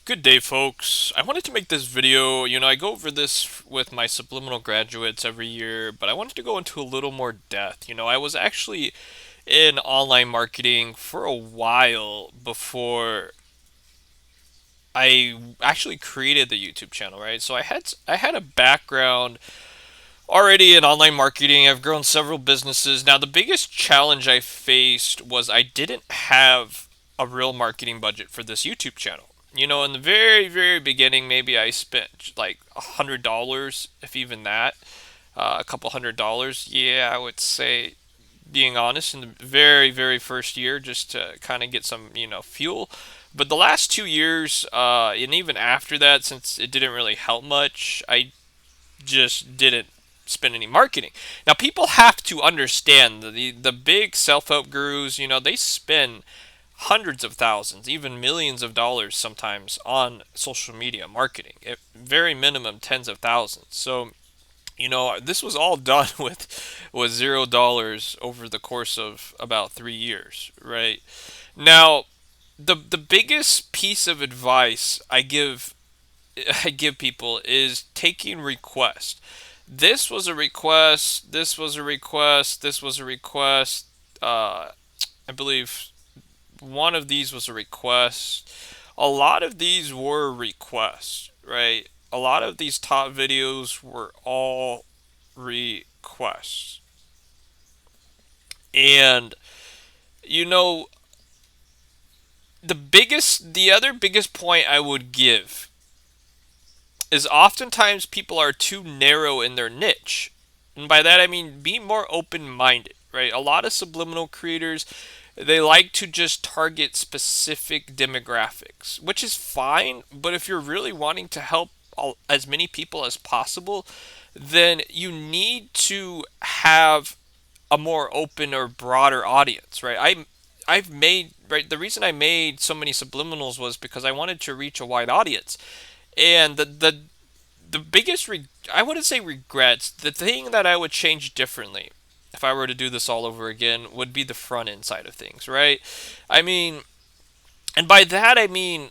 Good day, folks. I wanted to make this video. I go over this with my Subliminal graduates every year, but I wanted to go into a little more depth. I was actually in online marketing for a while before I actually created the YouTube channel, right? So I had a background already in online marketing. I've grown several businesses. Now, the biggest challenge I faced was I didn't have a real marketing budget for this YouTube channel. In the very, very beginning, maybe I spent like $100, if even that, a couple $100. Yeah, I would say, being honest, in the very, very first year, just to kind of get some, fuel. But the last 2 years, and even after that, since it didn't really help much, I just didn't spend any marketing. Now, people have to understand the big self-help gurus, they spend hundreds of thousands, even millions of dollars sometimes on social media marketing. At very minimum, tens of thousands. So, this was all done with $0 over the course of about 3 years, right? Now, the biggest piece of advice I give people is taking requests. This was a request. This was a request. This was a request. I believe one of these was a request. A lot of these were requests, right? A lot of these top videos were all requests. And you know, the other biggest point I would give is oftentimes people are too narrow in their niche. And by that I mean be more open minded, right? A lot of subliminal creators, they like to just target specific demographics, which is fine, but if you're really wanting to help as many people as possible, then you need to have a more open or broader audience, right? I've made right the reason I made so many subliminals was because I wanted to reach a wide audience. And the biggest I wouldn't say regrets. The thing that I would change differently if I were to do this all over again would be the front end side of things, right? I mean, and by that I mean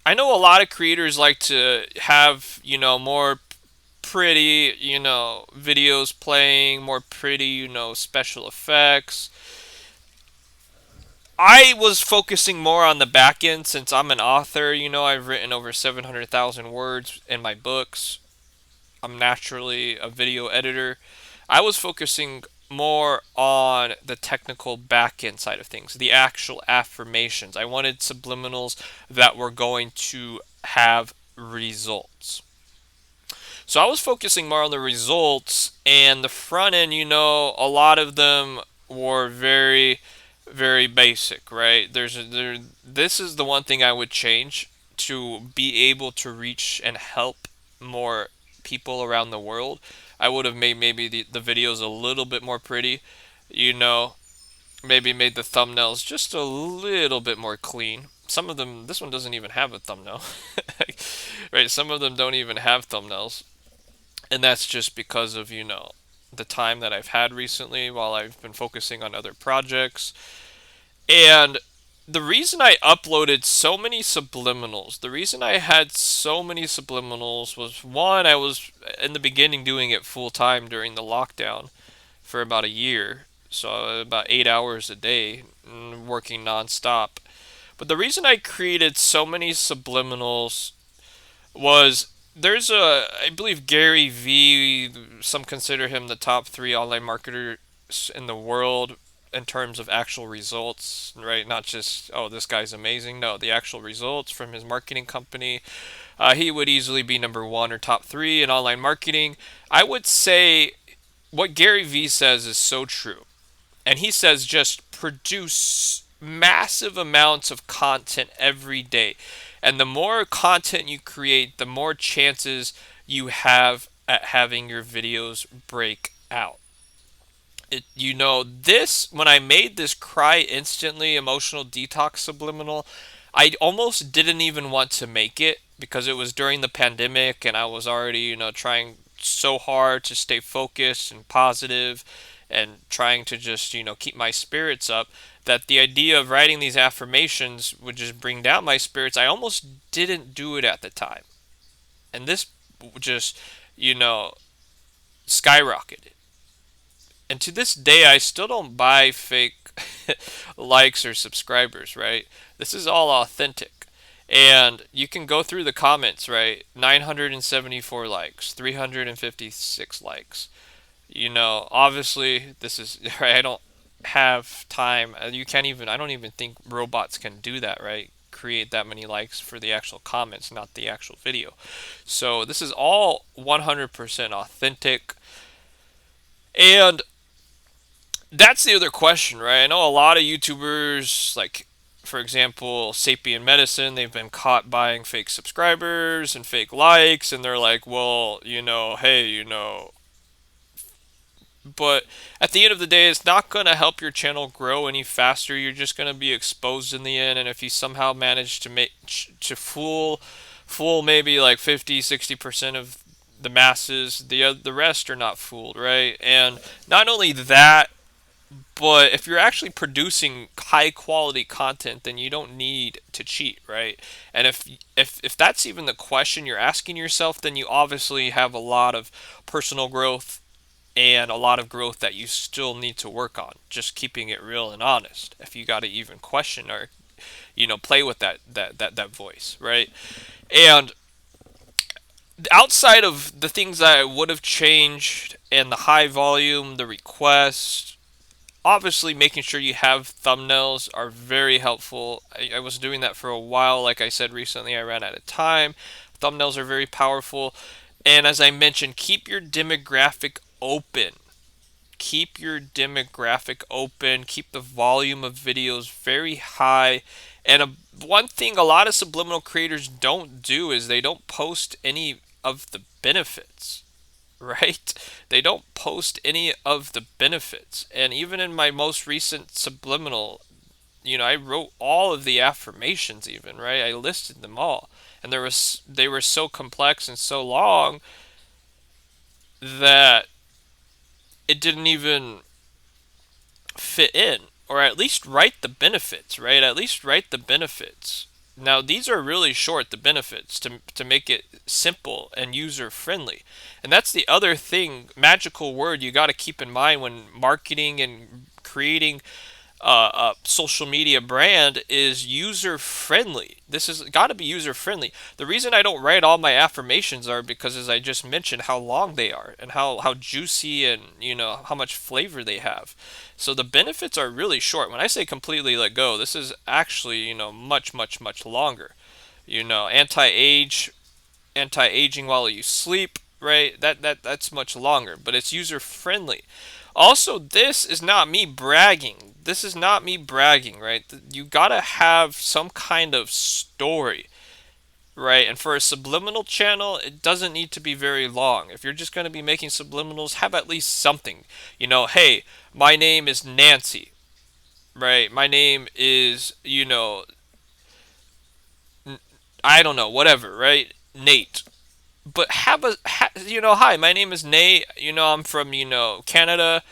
I know a lot of creators like to have, more pretty, videos playing, more pretty, special effects. I was focusing more on the back end since I'm an author. I've written over 700,000 words in my books. I'm naturally a video editor. I was focusing more on the technical back end side of things, the actual affirmations. I wanted subliminals that were going to have results. So I was focusing more on the results, and the front end, a lot of them were very, very basic, right? This is the one thing I would change to be able to reach and help more people around the world. I would have made maybe the videos a little bit more pretty, you know, maybe made the thumbnails just a little bit more clean. Some of them, this one doesn't even have a thumbnail, right? Some of them don't even have thumbnails, and that's just because of, the time that I've had recently while I've been focusing on other projects. And the reason I uploaded so many subliminals, the reason I had so many subliminals was one, I was in the beginning doing it full time during the lockdown for about a year. So about 8 hours a day, working nonstop. But the reason I created so many subliminals was I believe Gary V, some consider him the top three online marketer in the world in terms of actual results, right? Not just, oh, this guy's amazing. No, the actual results from his marketing company. He would easily be number one or top three in online marketing. I would say what Gary V says is so true. And he says just produce massive amounts of content every day. And the more content you create, the more chances you have at having your videos break out. This, when I made this cry instantly emotional detox subliminal, I almost didn't even want to make it because it was during the pandemic and I was already, trying so hard to stay focused and positive and trying to just, keep my spirits up that the idea of writing these affirmations would just bring down my spirits. I almost didn't do it at the time. And this just, you know, skyrocketed. And to this day, I still don't buy fake likes or subscribers, right? This is all authentic. And you can go through the comments, right? 974 likes, 356 likes. Obviously, this is, right? I don't have time. You can't even, I don't even think robots can do that, right? Create that many likes for the actual comments, not the actual video. So this is all 100% authentic. And that's the other question, right? I know a lot of YouTubers, like, for example, Sapien Medicine, they've been caught buying fake subscribers and fake likes, and they're like, well, hey, but at the end of the day, it's not going to help your channel grow any faster. You're just going to be exposed in the end. And if you somehow manage to make to fool maybe like 50-60% of the masses, the rest are not fooled, right? And not only that, but if you're actually producing high quality content, then you don't need to cheat, right? And if that's even the question you're asking yourself, then you obviously have a lot of personal growth and a lot of growth that you still need to work on. Just keeping it real and honest. If you got to even question or play with that voice, right? And outside of the things that I would have changed and the high volume, the requests, obviously making sure you have thumbnails are very helpful. I was doing that for a while. Like I said recently, I ran out of time. Thumbnails are very powerful. And as I mentioned, keep your demographic open. Keep your demographic open. Keep the volume of videos very high. And one thing a lot of subliminal creators don't do is they don't post any of the benefits, right? They don't post any of the benefits. And even in my most recent subliminal, I wrote all of the affirmations even, right? I listed them all. And they were so complex and so long that it didn't even fit in, or at least write the benefits, right? At least write the benefits. Now, these are really short, the benefits, to make it simple and user friendly. And that's the other thing, magical word you got to keep in mind when marketing and creating a social media brand is user friendly. This has got to be user friendly. The reason I don't write all my affirmations are because, as I just mentioned, how long they are and how juicy and how much flavor they have. So the benefits are really short. When I say completely let go, this is actually much much longer. Anti-aging while you sleep, right? That's much longer, but it's user friendly. Also, this is not me bragging. This is not me bragging, right? You gotta have some kind of story, right? And for a subliminal channel, it doesn't need to be very long. If you're just gonna be making subliminals, have at least something. Hey, my name is Nancy, right? My name is, I don't know, whatever, right? Nate. But hi, my name is Nate. I'm from, Canada.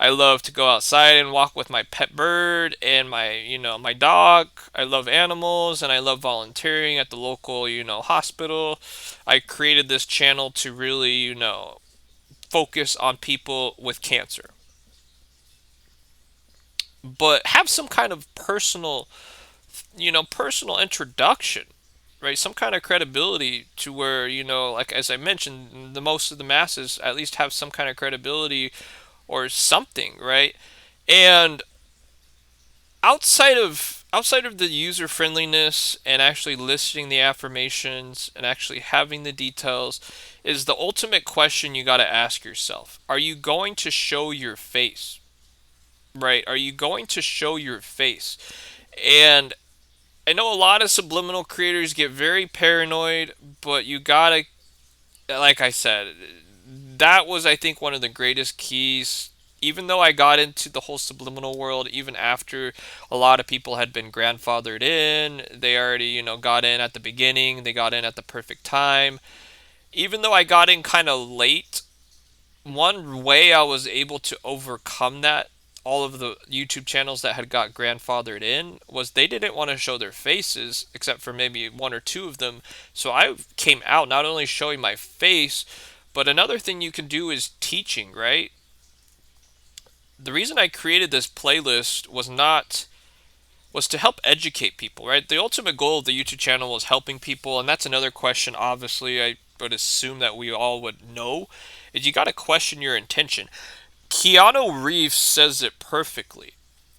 I love to go outside and walk with my pet bird and my dog. I love animals and I love volunteering at the local, hospital. I created this channel to really, focus on people with cancer. But have some kind of personal introduction, right? Some kind of credibility to where, like as I mentioned, the most of the masses at least have some kind of credibility or something, right? And outside of the user friendliness and actually listing the affirmations and actually having the details is the ultimate question you got to ask yourself. Are you going to show your face? Right? Are you going to show your face? And I know a lot of subliminal creators get very paranoid, but you gotta, like I said, that was, I think, one of the greatest keys. Even though I got into the whole subliminal world, even after a lot of people had been grandfathered in, they already, got in at the beginning, they got in at the perfect time. Even though I got in kind of late, one way I was able to overcome that all of the YouTube channels that had got grandfathered in was they didn't want to show their faces except for maybe one or two of them. So I came out not only showing my face, but another thing you can do is teaching, right? The reason I created this playlist was to help educate people, right? The ultimate goal of the YouTube channel was helping people, and that's another question obviously I would assume that we all would know, is you got to question your intention. Keanu Reeves says it perfectly.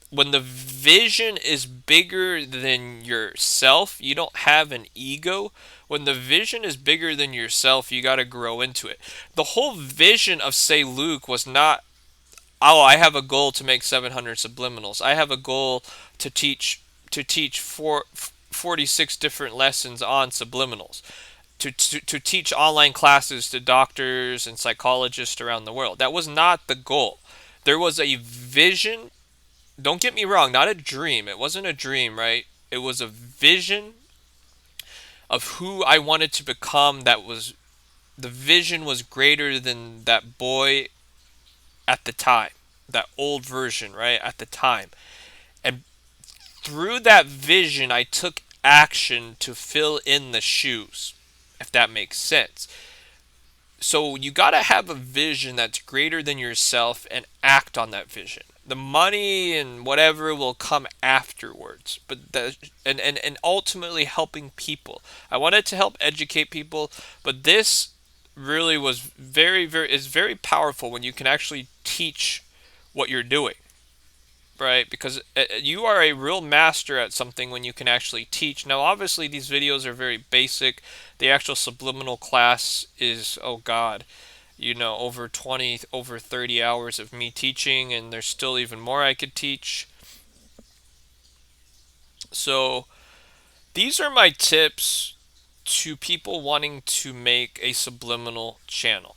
When the vision is bigger than yourself, you don't have an ego. When the vision is bigger than yourself, you got to grow into it. The whole vision of, say, Luke was not, oh, I have a goal to make 700 subliminals. I have a goal to teach 46 different lessons on subliminals. To teach online classes to doctors and psychologists around the world. That was not the goal. There was a vision. Don't get me wrong, not a dream. It wasn't a dream, right? It was a vision of who I wanted to become. That was, the vision was greater than that boy at the time, that old version, right, at the time. And through that vision, I took action to fill in the shoes, if that makes sense. So you got to have a vision that's greater than yourself and act on that vision. The money and whatever will come afterwards, but and ultimately helping people. I wanted to help educate people, but this really was is very powerful when you can actually teach what you're doing, right? Because you are a real master at something when you can actually teach. Now, obviously, these videos are very basic. The actual subliminal class is, oh God, over 20, over 30 hours of me teaching, and there's still even more I could teach. So, these are my tips to people wanting to make a subliminal channel,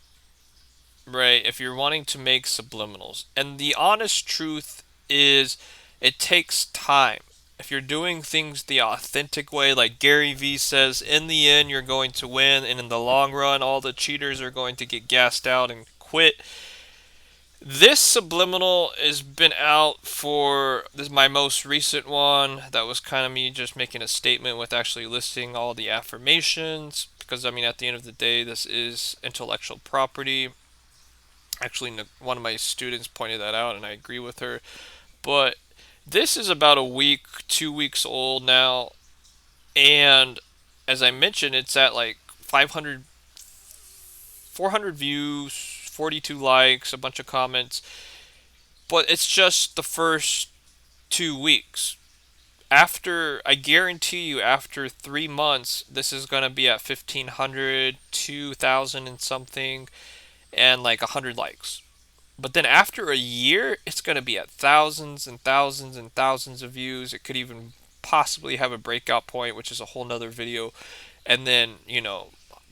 right? If you're wanting to make subliminals. And the honest truth is it takes time. If you're doing things the authentic way, like Gary Vee says, in the end you're going to win, and in the long run all the cheaters are going to get gassed out and quit. This subliminal has been out for, this is my most recent one. That was kind of me just making a statement with actually listing all the affirmations, because I mean at the end of the day this is intellectual property. Actually, one of my students pointed that out, and I agree with her. But this is about a week, 2 weeks old now, and as I mentioned, it's at like 500, 400 views, 42 likes, a bunch of comments. But it's just the first 2 weeks. After, I guarantee you, after 3 months, this is going to be at 1,500, 2,000 and something, and like 100 likes. But then after a year, it's going to be at thousands and thousands and thousands of views. It could even possibly have a breakout point, which is a whole nother video. And then,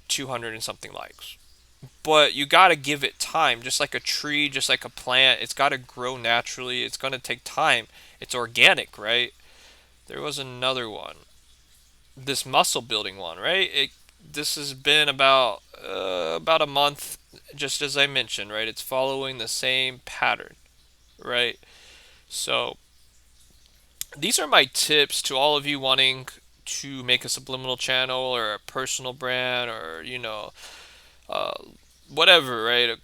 200 and something likes. But you got to give it time. Just like a tree, just like a plant, it's got to grow naturally. It's going to take time. It's organic, right? There was another one. This muscle building one, right? This has been about a month, just as I mentioned, right? It's following the same pattern, right? So these are my tips to all of you wanting to make a subliminal channel or a personal brand, or uh, whatever, right? A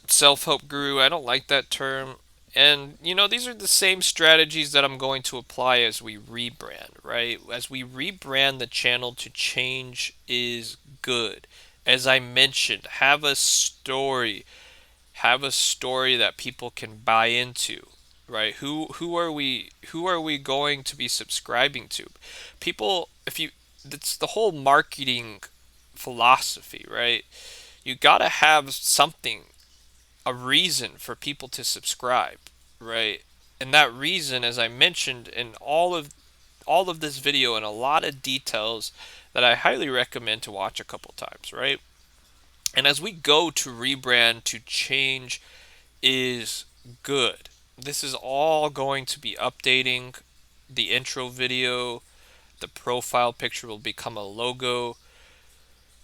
self-help guru. I don't like that term. And these are the same strategies that I'm going to apply as we rebrand, right? As we rebrand the channel, to change is good. As I mentioned, have a story. Have a story that people can buy into, right? Who are we going to be subscribing to? People, if you that's the whole marketing philosophy, right? You got to have something, a reason for people to subscribe, right? And that reason, as I mentioned in all of this video, and a lot of details that I highly recommend to watch a couple times, right? And as we go to rebrand, to change is good. This is all going to be updating. The intro video, the profile picture will become a logo.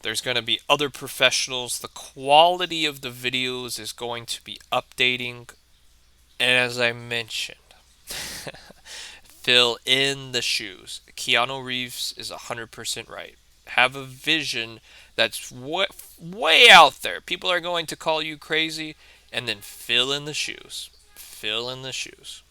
There's going to be other professionals. The quality of the videos is going to be updating. And as I mentioned, fill in the shoes. Keanu Reeves is 100% right. Have a vision that's way out there. People are going to call you crazy, and then fill in the shoes. Fill in the shoes.